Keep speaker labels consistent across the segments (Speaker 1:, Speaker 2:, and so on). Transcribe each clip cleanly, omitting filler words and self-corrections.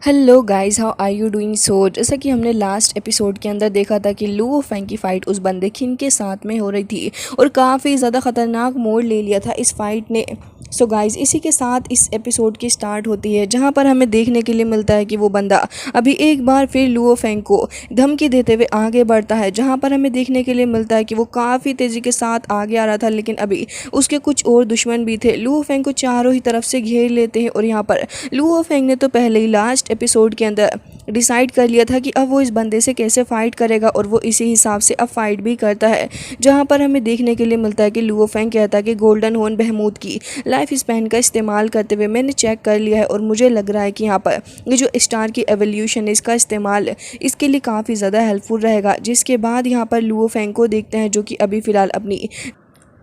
Speaker 1: Hello guys, how are you doing. जैसा कि हमने लास्ट एपिसोड के अंदर देखा था कि लुओ फेंग की फ़ाइट उस बंदे खिन के साथ में हो रही थी और काफ़ी ज़्यादा ख़तरनाक मोड़ ले लिया था इस फाइट ने। सो गाइस, इसी के साथ इस एपिसोड की स्टार्ट होती है, जहां पर हमें देखने के लिए मिलता है कि वो बंदा अभी एक बार फिर लुओ फेंग को धमकी देते हुए आगे बढ़ता है। जहां पर हमें देखने के लिए मिलता है कि वो काफ़ी तेज़ी के साथ आगे आ रहा था, लेकिन अभी उसके कुछ और दुश्मन भी थे। लुओ फेंग को चारों ही तरफ से घेर लेते हैं और यहाँ पर लुओ फेंग ने तो पहले ही लास्ट एपिसोड के अंदर डिसाइड कर लिया था कि अब वो इस बंदे से कैसे फ़ाइट करेगा, और वो इसी हिसाब से अब फाइट भी करता है। जहां पर हमें देखने के लिए मिलता है कि लुओ फेंग कहता है कि गोल्डन हॉर्न बहमूद की लाइफ स्पैन का इस्तेमाल करते हुए मैंने चेक कर लिया है और मुझे लग रहा है कि यहाँ पर ये जो स्टार की एवोल्यूशन है, इसका इस्तेमाल इसके लिए काफ़ी ज़्यादा हेल्पफुल रहेगा। जिसके बाद यहाँ पर लुओ फेंग को देखते हैं, जो कि अभी फ़िलहाल अपनी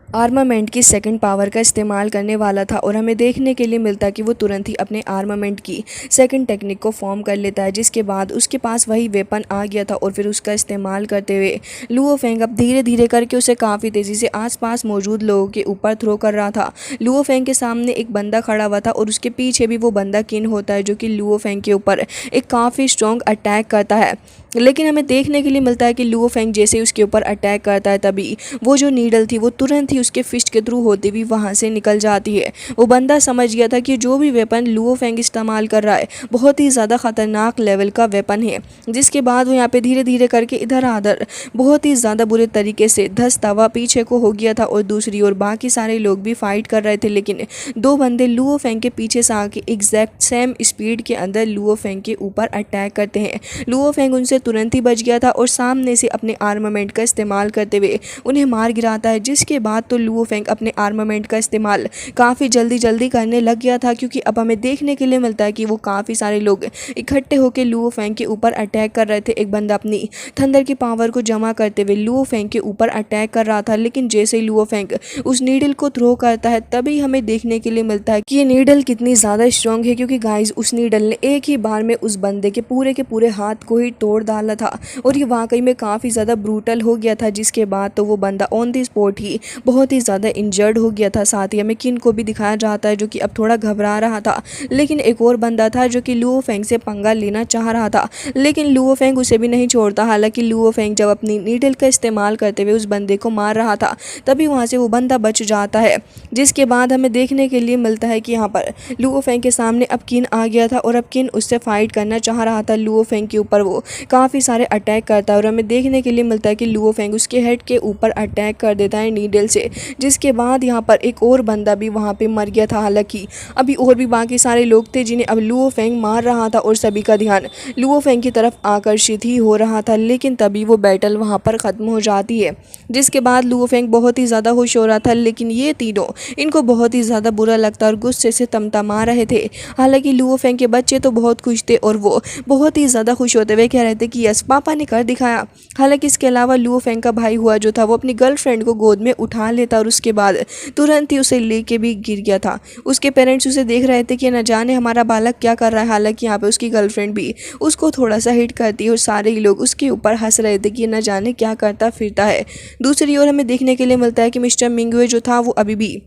Speaker 1: आर्मामेंट की सेकंड पावर का इस्तेमाल करने वाला था, और हमें देखने के लिए मिलता है कि वो तुरंत ही अपने आर्मामेंट की सेकंड टेक्निक को फॉर्म कर लेता है। जिसके बाद उसके पास वही वेपन आ गया था और फिर उसका इस्तेमाल करते हुए लुओ फेंग अब धीरे धीरे करके उसे काफ़ी तेज़ी से आसपास मौजूद लोगों के ऊपर थ्रो कर रहा था। लुओ फेंग के सामने एक बंदा खड़ा हुआ था और उसके पीछे भी वो बंदा किन होता है, जो कि लुओ फेंग के ऊपर एक काफ़ी स्ट्रॉन्ग अटैक करता है। लेकिन हमें देखने के लिए मिलता है कि लुओ फेंग जैसे ही उसके ऊपर अटैक करता है, तभी वो जो नीडल थी वो तुरंत ही उसके फिस्ट के थ्रू होते हुए वहाँ से निकल जाती है। वो बंदा समझ गया था कि जो भी वेपन लुओ फेंग इस्तेमाल कर रहा है बहुत ही ज़्यादा ख़तरनाक लेवल का वेपन है। जिसके बाद वो यहाँ पे धीरे धीरे करके इधर आधर बहुत ही ज़्यादा बुरे तरीके से धंसता हुआ पीछे को हो गया था, और दूसरी ओर बाकी सारे लोग भी फाइट कर रहे थे। लेकिन दो बंदे लुओ फेंग के पीछे से आके एग्जैक्ट सेम स्पीड के अंदर लुओ फेंग के ऊपर अटैक करते हैं। लुओ फेंग उनसे तुरंत ही बच गया था और सामने से अपने आर्मामेंट का इस्तेमाल करते हुए उन्हें मार गिराता है। जिसके बाद तो लुओ फेंग अपने आर्मामेंट का इस्तेमाल काफ़ी जल्दी करने लग गया था, क्योंकि अब हमें देखने के लिए मिलता है कि वो काफ़ी सारे लोग इकट्ठे होकर लुओ फेंग के ऊपर अटैक कर रहे थे। एक बंदा अपनी थंडर की पावर को जमा करते हुए लुओ फेंग के ऊपर अटैक कर रहा था, लेकिन जैसे ही लुओ फेंग उस नीडल को थ्रो करता है, तभी हमें देखने के लिए मिलता है कि ये नीडल कितनी ज़्यादा स्ट्रॉन्ग है, क्योंकि गाइस उस नीडल ने एक ही बार में उस बंदे के पूरे हाथ को ही तोड़ डाला था, और ये वाकई में काफ़ी ज़्यादा ब्रूटल हो गया था। जिसके बाद तो वो बंदा ऑन द स्पॉट ही बहुत ही ज़्यादा इंजर्ड हो गया था। साथ ही हमें किन को भी दिखाया जाता है, जो कि अब थोड़ा घबरा रहा था। लेकिन एक और बंदा था जो कि लुओ फेंग से पंगा लेना चाह रहा था, लेकिन लुओ फेंग उसे भी नहीं छोड़ता। हालांकि लुओ फेंग जब अपनी नीडल का इस्तेमाल करते हुए उस बंदे को मार रहा था, तभी वहाँ से वो बंदा बच जाता है। जिसके बाद हमें देखने के लिए मिलता है कि यहाँ पर लुओ फेंग के सामने अब किन आ गया था, और अब किन उससे फाइट करना चाह रहा था। लुओ फेंग के ऊपर वो काफ़ी सारे अटैक करता है, और हमें देखने के लिए मिलता है कि लुओ फेंग उसके हेड के ऊपर अटैक कर देता है नीडल से। जिसके बाद यहाँ पर एक और बंदा भी वहाँ पे मर गया था। हालांकि अभी और भी बाकी सारे लोग थे जिन्हें अब लुओ फेंग मार रहा था, और सभी का ध्यान लुओ फेंग की तरफ आकर्षित ही हो रहा था। लेकिन तभी वो बैटल वहाँ पर ख़त्म हो जाती है। जिसके बाद लुओ फेंग बहुत ही ज़्यादा खुश हो रहा था, लेकिन ये तीनों इनको बहुत ही ज़्यादा बुरा लगता और गुस्से से तमतमा रहे थे। हालांकि लुओ फेंग के बच्चे तो बहुत खुश थे, और वो बहुत ही ज़्यादा खुश होते हुए कह रहे थे कि यस, पापा ने कर दिखाया। हालांकि इसके अलावा लुओ फेंग का भाई हुआ जो था, वो अपनी गर्लफ्रेंड को गोद में उठा लेता और उसके बाद तुरंत ही उसे लेके भी गिर गया था। उसके पेरेंट्स उसे देख रहे थे कि न जाने हमारा बालक क्या कर रहा है। हालांकि यहाँ पे उसकी गर्लफ्रेंड भी उसको थोड़ा सा हिट करती है, और सारे ही लोग उसके ऊपर हंस रहे थे कि न जाने क्या करता फिरता है। दूसरी ओर हमें देखने के लिए मिलता है कि मिस्टर मिंगवे जो था वो अभी भी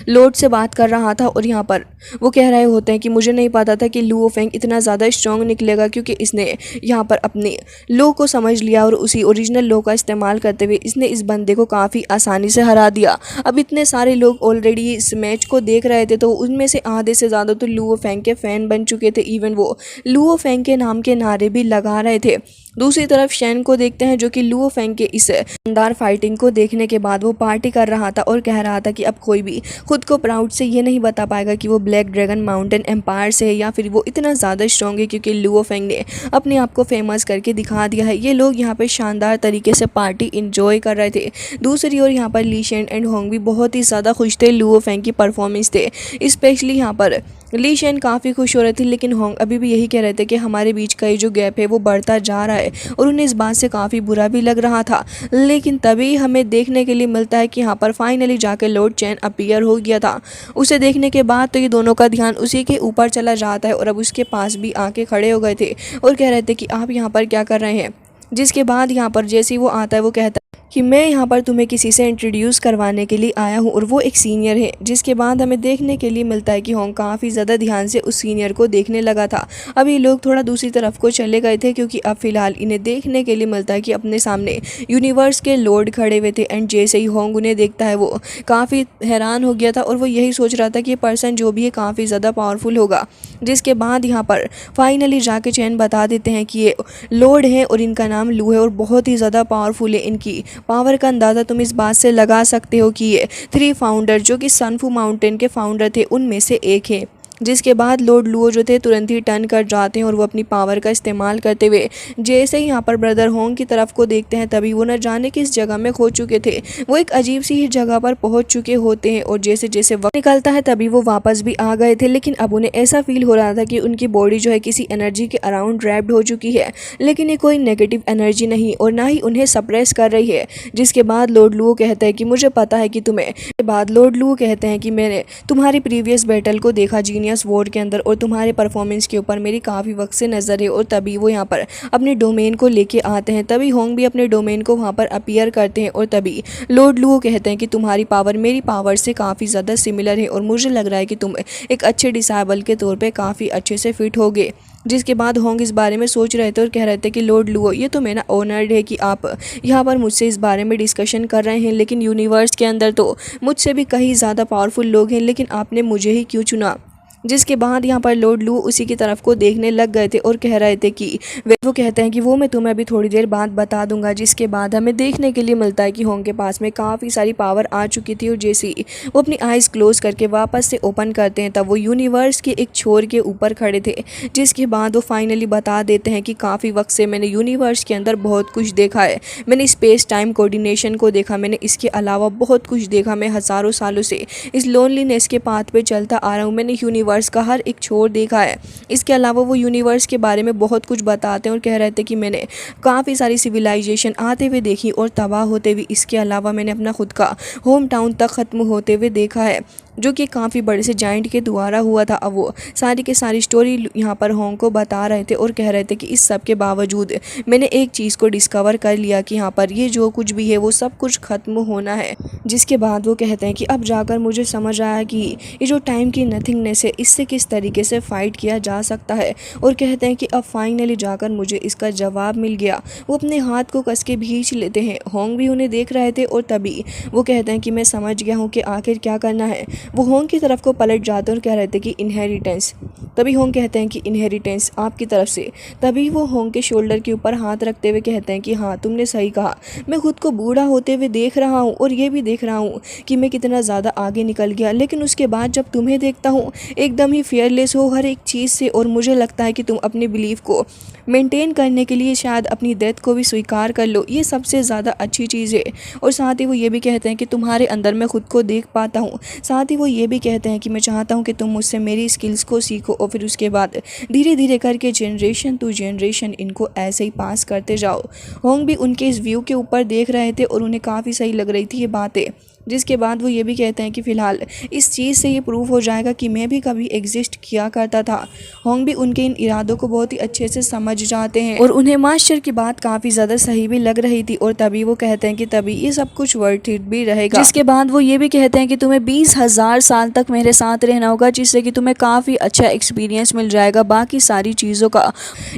Speaker 1: लॉर्ड से बात कर रहा था, और यहाँ पर वो कह रहे होते हैं कि मुझे नहीं पता था कि लुओ फेंग इतना ज़्यादा स्ट्रॉन्ग निकलेगा, क्योंकि इसने यहाँ पर अपने लो को समझ लिया और उसी ओरिजिनल लो का इस्तेमाल करते हुए इसने इस बंदे को काफ़ी आसानी से हरा दिया। अब इतने सारे लोग ऑलरेडी इस मैच को देख रहे थे, तो उनमें से आधे से ज़्यादा तो लुओ फेंग के फ़ैन बन चुके थे। इवन वो लुओ फेंग के नाम के नारे भी लगा रहे थे। दूसरी तरफ शैन को देखते हैं, जो कि लुओ फेंग के इस शानदार फाइटिंग को देखने के बाद वो पार्टी कर रहा था और कह रहा था कि अब कोई भी खुद को प्राउड से ये नहीं बता पाएगा कि वो ब्लैक ड्रैगन माउंटेन एम्पायर से है, या फिर वो इतना ज़्यादा स्ट्रॉन्ग है, क्योंकि लुओ फेंग ने अपने आप को फेमस करके दिखा दिया है। ये लोग यहाँ पे शानदार तरीके से पार्टी इंजॉय कर रहे थे। दूसरी ओर यहाँ पर ली शेन एंड होंग भी बहुत ही ज़्यादा खुश थे लुओ फेंग की परफॉर्मेंस थे। स्पेशली यहाँ पर ली शेन काफ़ी खुश हो रहे थे, लेकिन होंग अभी भी यही कह रहे थे कि हमारे बीच का ये जो गैप है वो बढ़ता जा रहा है, और उन्हें इस बात से काफ़ी बुरा भी लग रहा था। लेकिन तभी हमें देखने के लिए मिलता है कि यहाँ पर फाइनली जाके लॉर्ड चैन अपीयर हो गया था। उसे देखने के बाद तो ये दोनों का ध्यान उसी के ऊपर चला जाता है, और अब उसके पास भी आके खड़े हो गए थे और कह रहे थे कि आप यहाँ पर क्या कर रहे हैं। जिसके बाद यहाँ पर जैसे ही वो आता है वो कहता है कि मैं यहाँ पर तुम्हें किसी से इंट्रोड्यूस करवाने के लिए आया हूँ और वो एक सीनियर है। जिसके बाद हमें देखने के लिए मिलता है कि होंग काफ़ी ज़्यादा ध्यान से उस सीनियर को देखने लगा था। अब ये लोग थोड़ा दूसरी तरफ को चले गए थे क्योंकि अब फिलहाल इन्हें देखने के लिए मिलता है कि अपने सामने यूनिवर्स के लॉर्ड खड़े हुए थे। एंड जैसे ही होंग उन्हें देखता है वो काफ़ी हैरान हो गया था और वो यही सोच रहा था कि ये पर्सन जो भी है काफ़ी ज़्यादा पावरफुल होगा। जिसके बाद यहाँ पर फाइनली जाके चैन बता देते हैं कि ये लॉर्ड है और इनका नाम लू है और बहुत ही ज़्यादा पावरफुल है। इनकी पावर का अंदाज़ा तुम इस बात से लगा सकते हो कि ये 3 फाउंडर जो कि सनफू माउंटेन के फाउंडर थे उनमें से एक है। जिसके बाद लॉर्ड लुओ जो थे तुरंत ही टर्न कर जाते हैं और वो अपनी पावर का इस्तेमाल करते हुए जैसे ही यहाँ पर ब्रदर होंग की तरफ को देखते हैं तभी वो न जाने किस जगह में खो चुके थे। वो एक अजीब सी ही जगह पर पहुंच चुके होते हैं और जैसे जैसे वक्त निकलता है तभी वो वापस भी आ गए थे। लेकिन अब उन्हें ऐसा फील हो रहा था कि उनकी बॉडी जो है किसी एनर्जी के अराउंड रैप्ड हो चुकी है, लेकिन ये कोई नेगेटिव एनर्जी नहीं और ना ही उन्हें सप्रेस कर रही है। जिसके बाद लॉर्ड लुओ कहता है कि मुझे पता है कि तुम्हें बाद लॉर्ड लुओ कहते हैं कि मैंने तुम्हारी प्रीवियस बैटल को देखा जीनियस वॉर के अंदर और तुम्हारे परफॉर्मेंस के ऊपर मेरी काफ़ी वक्त से नज़र है। और तभी वो यहाँ पर अपने डोमेन को लेके आते हैं। तभी होंग भी अपने डोमेन को वहाँ पर अपीयर करते हैं और तभी लॉर्ड लुओ कहते हैं कि तुम्हारी पावर मेरी पावर से काफ़ी ज़्यादा सिमिलर है और मुझे लग रहा है कि तुम एक अच्छे डिसाइबल के तौर पे काफ़ी अच्छे से फिट होगे। जिसके बाद होंग इस बारे में सोच रहे थे और कह रहे थे कि लॉर्ड लुओ ये तो मेरा ऑनर्ड है कि आप यहाँ पर मुझसे इस बारे में डिस्कशन कर रहे हैं, लेकिन यूनिवर्स के अंदर तो मुझसे भी कहीं ज़्यादा पावरफुल लोग हैं, लेकिन आपने मुझे ही क्यों चुना। जिसके बाद यहाँ पर लॉर्ड लू उसी की तरफ को देखने लग गए थे और कह रहे थे कि वो कहते हैं कि वो मैं तुम्हें अभी थोड़ी देर बाद बता दूंगा। जिसके बाद हमें देखने के लिए मिलता है कि होंग के पास में काफ़ी सारी पावर आ चुकी थी और जैसे ही वो अपनी आइज़ क्लोज करके वापस से ओपन करते हैं तब वो यूनिवर्स के एक छोर के ऊपर खड़े थे। जिसके बाद वो फाइनली बता देते हैं कि काफ़ी वक्त से मैंने यूनिवर्स के अंदर बहुत कुछ देखा है। मैंने स्पेस टाइम कोऑर्डिनेशन को देखा, मैंने इसके अलावा बहुत कुछ देखा। मैं हज़ारों सालों से इस लोनलीनेस के पाथ पे चलता आ रहा हूँ। मैंने यूनिवर्स का हर एक छोर देखा है। इसके अलावा वो यूनिवर्स के बारे में बहुत कुछ बताते हैं और कह रहे थे कि मैंने काफ़ी सारी सिविलाइजेशन आते हुए देखी और तबाह होते हुए। इसके अलावा मैंने अपना खुद का होम टाउन तक ख़त्म होते हुए देखा है जो कि काफ़ी बड़े से जाइंट के द्वारा हुआ था। अब वो सारी की सारी स्टोरी यहाँ पर होंग को बता रहे थे और कह रहे थे कि इस सब के बावजूद मैंने एक चीज़ को डिस्कवर कर लिया कि यहाँ पर ये जो कुछ भी है वो सब कुछ ख़त्म होना है। जिसके बाद वो कहते हैं कि अब जाकर मुझे समझ आया कि ये जो टाइम की नथिंगनेस है इससे किस तरीके से फ़ाइट किया जा सकता है। और कहते हैं कि अब फाइनली जाकर मुझे इसका जवाब मिल गया। वो अपने हाथ को कस के भींच लेते हैं। होंग भी उन्हें देख रहे थे और तभी वो कहते हैं कि मैं समझ गया हूँ कि आखिर क्या करना है। वो होंग की तरफ को पलट जाते हैं और कह रहे थे कि इनहेरिटेंस। तभी होंग कहते हैं कि इनहेरिटेंस आपकी तरफ से। तभी वो होंग के शोल्डर के ऊपर हाथ रखते हुए कहते हैं कि हाँ तुमने सही कहा, मैं खुद को बूढ़ा होते हुए देख रहा हूँ और ये भी देख रहा हूँ कि मैं कितना ज़्यादा आगे निकल गया। लेकिन उसके बाद जब तुम्हें देखता हूँ एकदम ही फेयरलेस हो हर एक चीज़ से और मुझे लगता है कि तुम अपने बिलीफ को मेंटेन करने के लिए शायद अपनी डेथ को भी स्वीकार कर लो, ये सबसे ज़्यादा अच्छी चीज़ है। और साथ ही वो ये भी कहते हैं कि तुम्हारे अंदर मैं खुद को देख पाता हूँ। साथ ही वो ये भी कहते हैं कि मैं चाहता हूँ कि तुम मुझसे मेरी स्किल्स को सीखो और फिर उसके बाद धीरे धीरे करके जनरेशन टू जनरेशन इनको ऐसे ही पास करते जाओ। होंग भी उनके इस व्यू के ऊपर देख रहे थे और उन्हें काफ़ी सही लग रही थी ये बातें। जिसके बाद वो ये भी कहते हैं कि फ़िलहाल इस चीज़ से ये प्रूव हो जाएगा कि मैं भी कभी एग्जिस्ट किया करता था। होंग भी उनके इन इरादों को बहुत ही अच्छे से समझ जाते हैं और उन्हें मास्टर की बात काफ़ी ज़्यादा सही भी लग रही थी। और तभी वो कहते हैं कि तभी ये सब कुछ वर्थ इट भी रहेगा। जिसके बाद वो ये भी कहते हैं कि तुम्हें 20,000 साल तक मेरे साथ रहना होगा, जिससे कि तुम्हें काफ़ी अच्छा एक्सपीरियंस मिल जाएगा बाकी सारी चीज़ों का।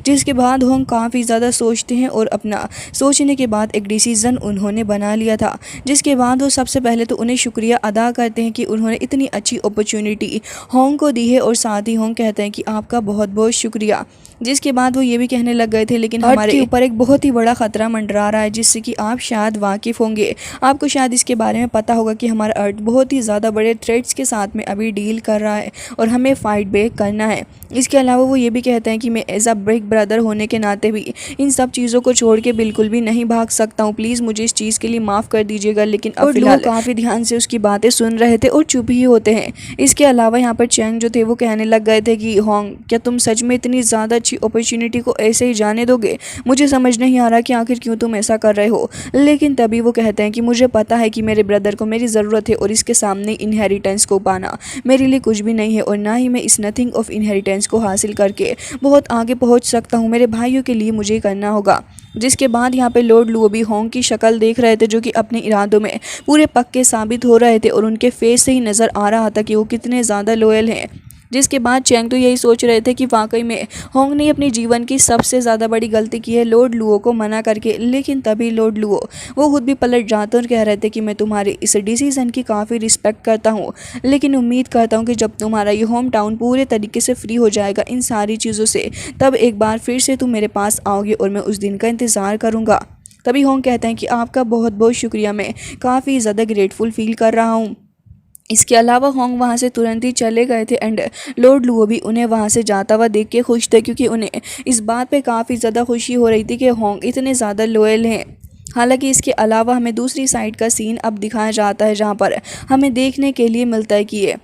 Speaker 1: जिसके बाद होंग काफ़ी ज़्यादा सोचते हैं और अपना सोचने के बाद एक डिसीज़न उन्होंने बना लिया था। जिसके बाद वो सबसे पहले तो उन्हें शुक्रिया अदा करते हैं कि उन्होंने इतनी अच्छी अपॉर्चुनिटी होंग को दी है और साथ ही होंग कहते हैं कि आपका बहुत बहुत शुक्रिया। जिसके बाद वो ये भी कहने लग गए थे लेकिन हमारे ऊपर एक बहुत ही बड़ा ख़तरा मंडरा रहा है जिससे कि आप शायद वाकिफ़ होंगे। आपको शायद इसके बारे में पता होगा कि हमारा अर्थ बहुत ही ज़्यादा बड़े थ्रेट्स के साथ में अभी डील कर रहा है और हमें फ़ाइट बैक करना है। इसके अलावा वो ये भी कहते हैं कि मैं एज अ बिग ब्रदर होने के नाते भी इन सब चीज़ों को छोड़ के बिल्कुल भी नहीं भाग सकता हूँ। प्लीज़ मुझे इस चीज़ के लिए माफ़ कर दीजिएगा। लेकिन अब फिलहाल काफ़ी ध्यान से उसकी बातें सुन रहे थे और चुप ही होते हैं। इसके अलावा यहाँ पर चैंग जो थे वो कहने लग गए थे कि होंग क्या तुम सच में इतनी ज़्यादा अच्छी अपॉर्चुनिटी को ऐसे ही जाने दोगे? मुझे समझ नहीं आ रहा कि आखिर क्यों तुम ऐसा कर रहे हो। लेकिन तभी वो कहते हैं कि मुझे पता है कि मेरे ब्रदर को मेरी ज़रूरत है और इसके सामने इनहेरिटेंस को पाना मेरे लिए कुछ भी नहीं है और ना ही मैं इस नथिंग ऑफ इनहेरिटेंस को हासिल करके बहुत आगे पहुंच सकता हूं। मेरे भाइयों के लिए मुझे करना होगा। जिसके बाद यहाँ पे लॉर्ड लुओ भी होंग की शक्ल देख रहे थे, जो कि अपने इरादों में पूरे पक्के साबित हो रहे थे और उनके फेस से ही नज़र आ रहा था कि वो कितने ज़्यादा लॉयल हैं। जिसके बाद चैंग तो यही सोच रहे थे कि वाकई में होंग ने अपने जीवन की सबसे ज़्यादा बड़ी गलती की है लॉर्ड लुओ को मना करके। लेकिन तभी लॉर्ड लुओ वो खुद भी पलट जाते और कह रहे थे कि मैं तुम्हारी इस डिसीज़न की काफ़ी रिस्पेक्ट करता हूँ, लेकिन उम्मीद करता हूँ कि जब तुम्हारा ये होम टाउन पूरे तरीके से फ्री हो जाएगा इन सारी चीज़ों से, तब एक बार फिर से तुम मेरे पास आओगे और मैं उस दिन का इंतज़ार करूँगा। तभी होंग कहते हैं कि आपका बहुत बहुत शुक्रिया, मैं काफ़ी ज़्यादा ग्रेटफुल फील कर रहा हूँ। इसके अलावा होंग वहाँ से तुरंत ही चले गए थे एंड लॉर्ड लुओ भी उन्हें वहाँ से जाता हुआ देख के खुश थे, क्योंकि उन्हें इस बात पे काफ़ी ज़्यादा खुशी हो रही थी कि होंग इतने ज़्यादा लॉयल हैं। हालांकि इसके अलावा हमें दूसरी साइड का सीन अब दिखाया जाता है, जहाँ पर हमें देखने के लिए मिलता है कि ये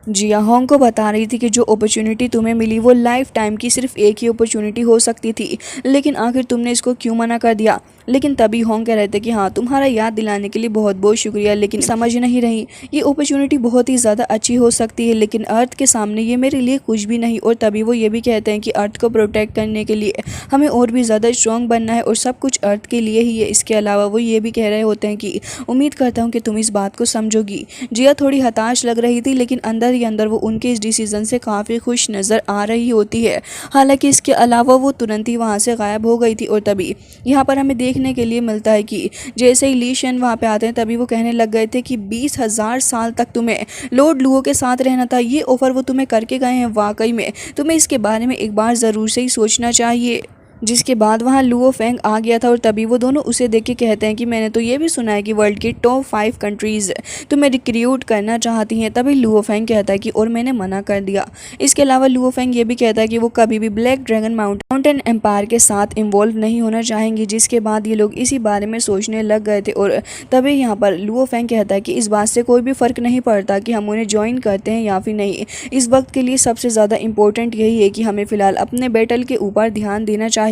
Speaker 1: जिया होंग को बता रही थी कि जो अपॉर्चुनिटी तुम्हें मिली वो लाइफ टाइम की सिर्फ एक ही अपॉर्चुनिटी हो सकती थी, लेकिन आखिर तुमने इसको क्यों मना कर दिया। लेकिन तभी होंग कह रहे थे कि हाँ, तुम्हारा याद दिलाने के लिए बहुत बहुत शुक्रिया, लेकिन समझ नहीं रही ये अपॉर्चुनिटी बहुत ही ज़्यादा अच्छी हो सकती है, लेकिन अर्थ के सामने ये मेरे लिए कुछ भी नहीं। और तभी वो ये भी कहते हैं कि अर्थ को प्रोटेक्ट करने के लिए हमें और भी ज़्यादा स्ट्रॉन्ग बनना है और सब कुछ अर्थ के लिए ही है। इसके अलावा वो ये भी कह रहे होते हैं कि उम्मीद करता हूँ कि तुम इस बात को समझोगी। जिया थोड़ी हताश लग रही थी, लेकिन अंदर ही अंदर वो उनके इस डिसीज़न से काफ़ी खुश नज़र आ रही होती है। हालांकि इसके अलावा वो तुरंत ही वहाँ से गायब हो गई थी। और तभी यहाँ पर हमें देखने के लिए मिलता है कि जैसे ही ली शेन वहाँ पे आते हैं, तभी वो कहने लग गए थे कि 20,000 साल तक तुम्हें लॉर्ड लुओ के साथ रहना था, ये ऑफ़र वो तुम्हें करके गए हैं, वाकई में तुम्हें इसके बारे में एक बार ज़रूर से ही सोचना चाहिए। जिसके बाद वहाँ लुओ फेंग आ गया था और तभी वो दोनों उसे देख के कहते हैं कि मैंने तो ये भी सुना है कि वर्ल्ड की टॉप 5 कंट्रीज़ तुम्हें रिक्रूट करना चाहती हैं। तभी लुओ फेंग कहता है कि और मैंने मना कर दिया। इसके अलावा लुओ फेंग ये भी कहता है कि वो कभी भी ब्लैक ड्रैगन माउंटेन एम्पायर के साथ इन्वॉल्व नहीं होना चाहेंगी। जिसके बाद ये लोग इसी बारे में सोचने लग गए थे और तभी यहाँ पर लुओ फेंग कहता है कि इस बात से कोई भी फ़र्क नहीं पड़ता कि हम उन्हें ज्वाइन करते हैं या फिर नहीं। इस वक्त के लिए सबसे ज़्यादा इंपॉर्टेंट यही है कि हमें फ़िलहाल अपने बैटल के ऊपर ध्यान देना चाहिए।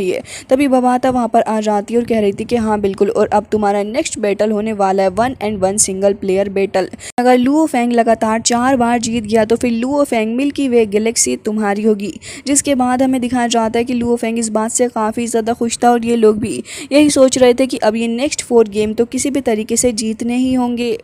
Speaker 1: तभी बबाता वहाँ पर आ जाती है और कह रही थी कि हाँ बिल्कुल, और अब तुम्हारा नेक्स्ट बैटल होने वाला है 1-1 सिंगल प्लेयर बैटल। अगर लुओ फेंग लगातार 4 बार जीत गया तो फिर लुओ फेंग मिल्की वे गैलेक्सी तुम्हारी होगी। जिसके बाद हमें दिखाया जाता है कि लुओ फेंग इस बात से काफ़ी ज़्यादा खुश था और ये लोग भी यही सोच रहे थे कि अब ये नेक्स्ट 4 गेम तो किसी भी तरीके से जीतने ही होंगे।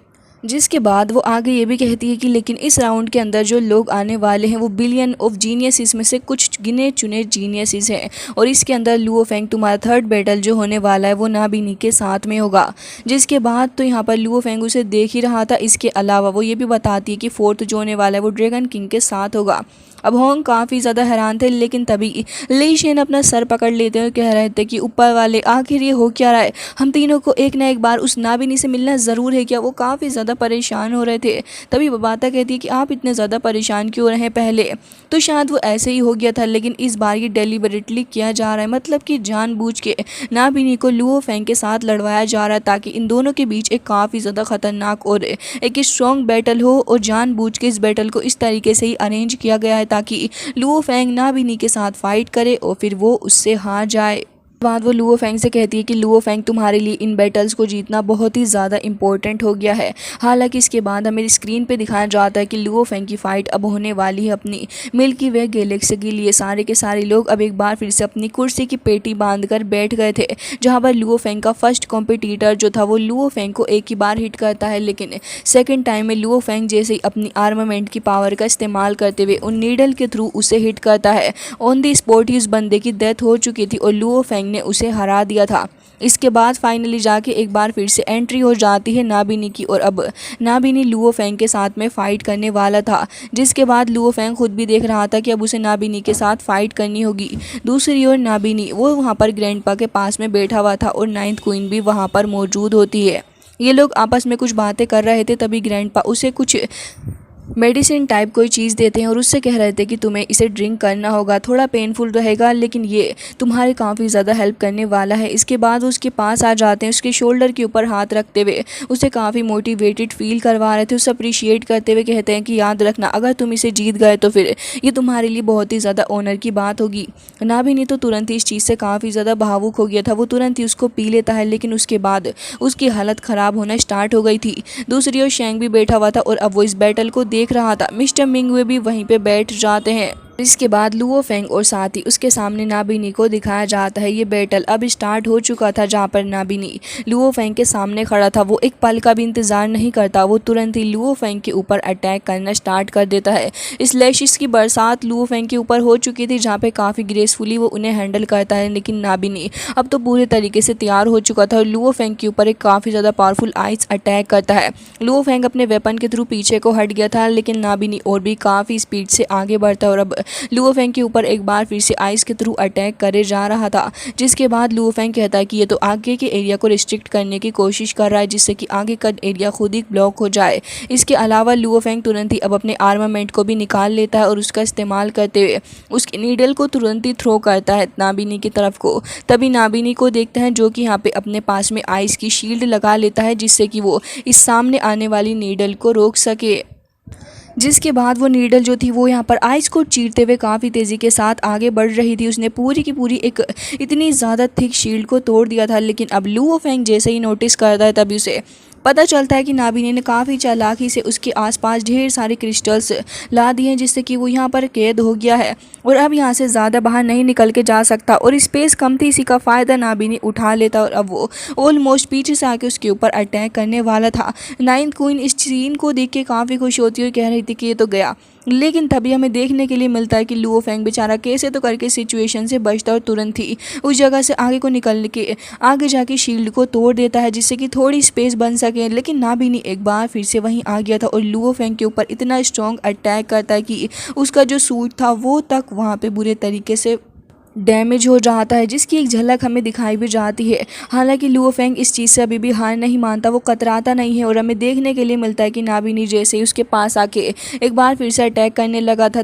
Speaker 1: जिसके बाद वो आगे ये भी कहती है कि लेकिन इस राउंड के अंदर जो लोग आने वाले हैं वो बिलियन ऑफ जीनियसिस में से कुछ गिने चुने जीनियसिस हैं, और इसके अंदर लुओ फेंग तुम्हारा थर्ड बैटल जो होने वाला है वो नाबिनी के साथ में होगा। जिसके बाद तो यहाँ पर लुओ फेंग उसे देख ही रहा था। इसके अलावा वो ये भी बताती है कि फोर्थ जो होने वाला है वो ड्रैगन किंग के साथ होगा। अब होंग काफ़ी ज़्यादा हैरान थे, लेकिन तभी ली शेन अपना सर पकड़ लेते हुए कह रहे थे कि ऊपर वाले आखिर ये हो क्या रहा है, हम तीनों को एक ना एक बार उस नाबिनी से मिलना ज़रूर है क्या। वो काफ़ी ज़्यादा परेशान हो रहे थे। तभी बबाता कहती है कि आप इतने ज़्यादा परेशान क्यों रहे, पहले तो शायद वो ऐसे ही हो गया था, लेकिन इस बार ये डेलिबरेटली किया जा रहा है, मतलब कि जानबूझ के नाबिनी को लुओ फेंग के साथ लड़वाया जा रहा है ताकि इन दोनों के बीच एक काफ़ी ज़्यादा ख़तरनाक और एक स्ट्रॉन्ग बैटल हो। और जानबूझ के इस बैटल को इस तरीके से ही अरेंज किया गया है ताकि लुओ फेंग नाबिनी के साथ फाइट करे और फिर वो उससे हार जाए। बाद वो लुओ फेंग से कहती है कि लुओ फेंग तुम्हारे लिए इन बैटल्स को जीतना बहुत ही ज़्यादा इंपॉर्टेंट हो गया है। हालांकि इसके बाद हमें स्क्रीन पे दिखाया जाता है कि लुओ फेंग की फ़ाइट अब होने वाली है अपनी मिल्की वे गैलेक्सी के लिए। सारे के सारे लोग अब एक बार फिर से अपनी कुर्सी की पेटी बांधकर बैठ गए थे, जहाँ पर लुओ फेंग का फर्स्ट कॉम्पिटिटर जो था वो लुओ फेंग को एक ही बार हिट करता है, लेकिन सेकेंड टाइम में लुओ फेंग जैसे ही अपनी आर्मामेंट की पावर का इस्तेमाल करते हुए उन नीडल के थ्रू उसे हिट करता है। ऑन द स्पॉट ही उस बंदे की डेथ हो चुकी थी और लुओ फेंग ने उसे हरा दिया था। इसके बाद फाइनली जाके एक बार फिर से एंट्री हो जाती है नाबिनी की, और अब नाबिनी लुओ फेंग के साथ में फ़ाइट करने वाला था। जिसके बाद लुओ फेंग खुद भी देख रहा था कि अब उसे नाबिनी के साथ फ़ाइट करनी होगी। दूसरी ओर नाबिनी वो वहाँ पर ग्रैंडपा के पास में बैठा हुआ था और 9th क्वीन भी वहाँ पर मौजूद होती है। ये लोग आपस में कुछ बातें कर रहे थे, तभी ग्रैंडपा उसे कुछ मेडिसिन टाइप कोई चीज़ देते हैं और उससे कह रहे थे कि तुम्हें इसे ड्रिंक करना होगा, थोड़ा पेनफुल रहेगा लेकिन ये तुम्हारे काफ़ी ज़्यादा हेल्प करने वाला है। इसके बाद उसके पास आ जाते हैं, उसके शोल्डर के ऊपर हाथ रखते हुए उसे काफ़ी मोटिवेटेड फील करवा रहे थे, उसे अप्रिशिएट करते हुए कहते हैं कि याद रखना अगर तुम इसे जीत गए तो फिर ये तुम्हारे लिए बहुत ही ज़्यादा ऑनर की बात होगी। नाबिनी तो तुरंत ही इस चीज़ से काफ़ी ज़्यादा भावुक हो गया था, वो तुरंत ही उसको पी लेता है, लेकिन उसके बाद उसकी हालत ख़राब होना स्टार्ट हो गई थी। दूसरी ओर शेंग भी बैठा हुआ था और अब वो इस बैटल को देख रहा था। मिस्टर मिंगवे भी वहीं पे बैठ जाते हैं। इसके बाद लुओ फेंग और साथ ही उसके सामने नाबिनी को दिखाया जाता है। ये बैटल अब स्टार्ट हो चुका था, जहाँ पर नाबिनी लुओ फेंग के सामने खड़ा था। वो एक पल का भी इंतज़ार नहीं करता, वो तुरंत ही लुओ फेंग के ऊपर अटैक करना स्टार्ट कर देता है। स्लैशेस की बरसात लुओ फेंग के ऊपर हो चुकी थी, जहाँ पे काफ़ी ग्रेसफुली वो उन्हें हैंडल करता है। लेकिन नाबिनी अब तो पूरे तरीके से तैयार हो चुका था और लुओ फेंग के ऊपर एक काफ़ी ज़्यादा पावरफुल आइस अटैक करता है। लुओ फेंग अपने वेपन के थ्रू पीछे को हट गया था, लेकिन नाबिनी और भी काफ़ी स्पीड से आगे बढ़ता है और अब लुओ फेंग के ऊपर एक बार फिर से आइस के थ्रू अटैक करे जा रहा था। जिसके बाद लुओ फेंग कहता है कि ये तो आगे के एरिया को रिस्ट्रिक्ट करने की कोशिश कर रहा है, जिससे कि आगे का एरिया खुद ही ब्लॉक हो जाए। इसके अलावा लुओ फेंग तुरंत ही अब अपने आर्मामेंट को भी निकाल लेता है और उसका इस्तेमाल करते हुए उसके नीडल को तुरंत ही थ्रो करता है नाबिनी की तरफ को। तभी नाबिनी को देखते हैं, जो कि यहाँ पे अपने पास में आइस की शील्ड लगा लेता है, जिससे कि वो इस सामने आने वाली नीडल को रोक सके। जिसके बाद वो नीडल जो थी वो यहाँ पर आइस को चीरते हुए काफ़ी तेज़ी के साथ आगे बढ़ रही थी। उसने पूरी की पूरी एक इतनी ज़्यादा थिक शील्ड को तोड़ दिया था। लेकिन अब लुओ फेंग जैसे ही नोटिस करता है, तभी उसे पता चलता है कि नाबिनी ने काफ़ी चालाकी से उसके आसपास ढेर सारे क्रिस्टल्स ला दिए हैं, जिससे कि वो यहाँ पर कैद हो गया है और अब यहाँ से ज़्यादा बाहर नहीं निकल के जा सकता। और स्पेस कम थी, इसी का फ़ायदा नाबिनी उठा लेता और अब वो ऑलमोस्ट पीछे से आके उसके ऊपर अटैक करने वाला था। नाइन्थ क्वीन इस सीन को देख के काफ़ी खुश होती हुई कह रही थी कि ये तो गया। लेकिन तभी हमें देखने के लिए मिलता है कि लुओ फेंग बेचारा कैसे तो करके सिचुएशन से बचता और तुरंत ही उस जगह से आगे को निकल के आगे जाके शील्ड को तोड़ देता है, जिससे कि थोड़ी स्पेस बन सके। लेकिन नाबिनी एक बार फिर से वहीं आ गया था और लुओ फेंग के ऊपर इतना स्ट्रॉन्ग अटैक करता है कि उसका जो सूट था वो तक वहाँ पे बुरे तरीके से डैमेज हो जाता है, जिसकी एक झलक हमें दिखाई भी जाती है। हालांकि लुओ फेंग इस चीज़ से अभी भी हार नहीं मानता, वो कतराता नहीं है और हमें देखने के लिए मिलता है कि नाबिनी जैसे ही उसके पास आके एक बार फिर से अटैक करने लगा था,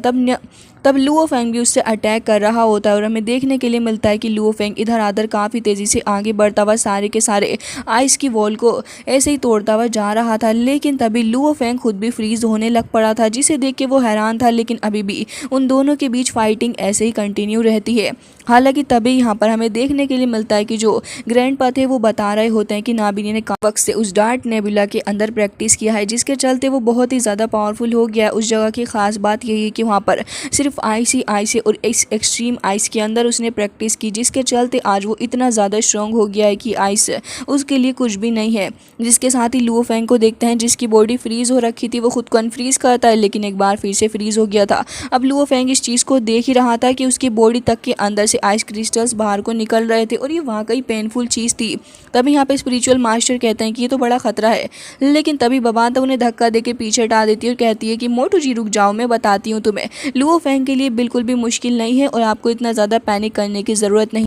Speaker 1: तब लुओ फेंग भी उससे अटैक कर रहा होता है और हमें देखने के लिए मिलता है कि लुओ फेंग इधर आधर काफ़ी तेज़ी से आगे बढ़ता हुआ सारे के सारे आइस की वॉल को ऐसे ही तोड़ता हुआ जा रहा था। लेकिन तभी लुओ फेंग खुद भी फ्रीज होने लग पड़ा था, जिसे देख के वो हैरान था। लेकिन अभी भी उन दोनों के बीच फाइटिंग ऐसे ही कंटिन्यू रहती है। हालांकि तभी यहाँ पर हमें देखने के लिए मिलता है कि जो ग्रैंडपा थे वो बता रहे होते हैं कि नाबिनी ने काफी वक्त से उस डार्क नेबुला के अंदर प्रैक्टिस किया है, जिसके चलते वो बहुत ही ज़्यादा पावरफुल हो गया है। उस जगह की खास बात यही है कि वहाँ पर सिर्फ आइस ही आइस है और इस एक्सट्रीम आइस के अंदर उसने प्रैक्टिस की, जिसके चलते आज वो इतना ज़्यादा स्ट्रॉन्ग हो गया है कि आइस उसके लिए कुछ भी नहीं है। जिसके साथ ही लुओ फेंग को देखते हैं, जिसकी बॉडी फ्रीज हो रखी थी, वो खुद को अनफ्रीज करता है, लेकिन एक बार फिर से फ्रीज हो गया था। अब लुओ फेंग इस चीज़ को देख ही रहा था कि उसकी बॉडी तक के अंदर से आइस क्रिस्टल्स बाहर को निकल रहे थे और ये वाकई पेनफुल चीज़ थी। तभी यहाँ पे स्पिरिचुअल मास्टर कहते हैं कि ये तो बड़ा खतरा है। लेकिन तभी बबाता उन्हें धक्का देके पीछे हटा देती है और कहती है कि मोटू जी रुक जाओ, मैं बताती हूँ तुम्हें, लुओ फेंग के लिए बिल्कुल भी मुश्किल नहीं है और आपको इतना ज़्यादा पैनिक करने की ज़रूरत नहीं।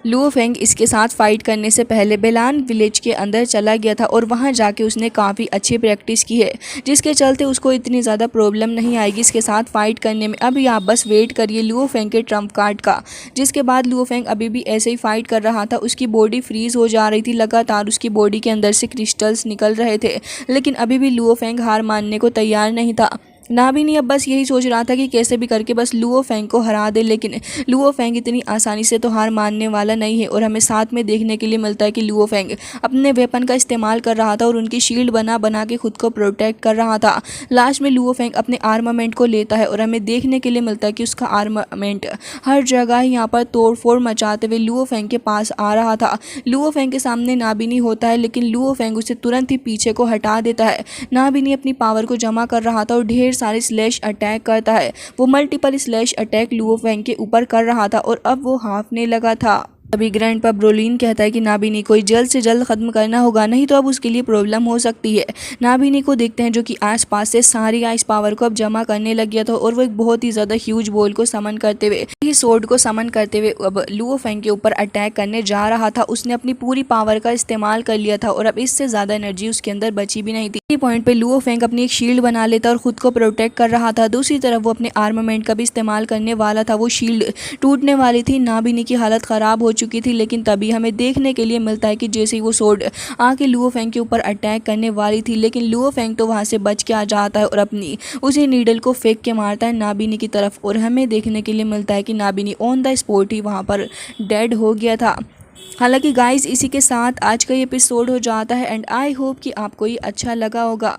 Speaker 1: लुओ फेंग इसके साथ फाइट करने से पहले बेलान विलेज के अंदर चला गया था और वहां जाके उसने काफ़ी अच्छी प्रैक्टिस की है, जिसके चलते उसको इतनी ज़्यादा प्रॉब्लम नहीं आएगी इसके साथ फाइट करने में। अभी आप बस वेट करिए लुओ फेंग के ट्रम्प कार्ड का। जिसके बाद लुओ फेंग अभी भी ऐसे ही फाइट कर रहा था, उसकी बॉडी फ्रीज हो जा रही थी, लगातार उसकी बॉडी के अंदर से क्रिस्टल्स निकल रहे थे। लेकिन अभी भी लुओ फेंग हार मानने को तैयार नहीं था। नाबिनी अब बस यही सोच रहा था कि कैसे भी करके बस लुओ फेंग को हरा दे, लेकिन लुओ फेंग इतनी आसानी से तो हार मानने वाला नहीं है। और हमें साथ में देखने के लिए मिलता है कि लुओ फेंग अपने वेपन का इस्तेमाल कर रहा था और उनकी शील्ड बना बना के खुद को प्रोटेक्ट कर रहा था। लास्ट में लुओ फेंग अपने आर्मामेंट को लेता है और हमें देखने के लिए मिलता है कि उसका आर्मामेंट हर जगह यहाँ पर तोड़ फोड़ मचाते हुए लुओ फेंग के पास आ रहा था। लुओ फेंग के सामने नाबिनी होता है, लेकिन लुओ फेंग उसे तुरंत ही पीछे को हटा देता है। नाबिनी अपनी पावर को जमा कर रहा था और ढेर सारे स्लैश अटैक करता है। वो multiple slash attack Luo Feng के ऊपर कर रहा था और अब वो हाफने लगा था। तभी ग्रैंडपा ब्रोलिन कहता है कि नाबिनी को जल्द से जल्द ख़त्म करना होगा, नहीं तो अब उसके लिए प्रॉब्लम हो सकती है। नाबिनी को देखते हैं जो कि आसपास से सारी आइस पावर को अब जमा करने लग गया था और वो एक बहुत ही ज़्यादा ह्यूज बॉल को समन करते हुए स्वॉर्ड को समन करते हुए अब लुओ फेंग के ऊपर अटैक करने जा रहा था। उसने अपनी पूरी पावर का इस्तेमाल कर लिया था और अब इससे ज़्यादा एनर्जी उसके अंदर बची भी नहीं थी। इसी पॉइंट पे लुओ फेंग अपनी एक शील्ड बना लेता और खुद को प्रोटेक्ट कर रहा था। दूसरी तरफ वो अपने आर्मामेंट का भी इस्तेमाल करने वाला था। वो शील्ड टूटने वाली थी, नाबिनी की हालत ख़राब हो चुकी थी। लेकिन तभी हमें देखने के लिए मिलता है कि जैसे ही वो स्वॉर्ड आके लुओ फेंग के ऊपर अटैक करने वाली थी, लेकिन लुओ फेंग तो वहाँ से बच के आ जाता है और अपनी उसी नीडल को फेंक के मारता है नाबिनी की तरफ। और हमें देखने के लिए मिलता है कि नाबिनी ऑन द स्पॉट ही वहाँ पर डेड हो गया था। हालांकि गाइस इसी के साथ आज का ये एपिसोड हो जाता है एंड आई होप कि आपको ये अच्छा लगा होगा।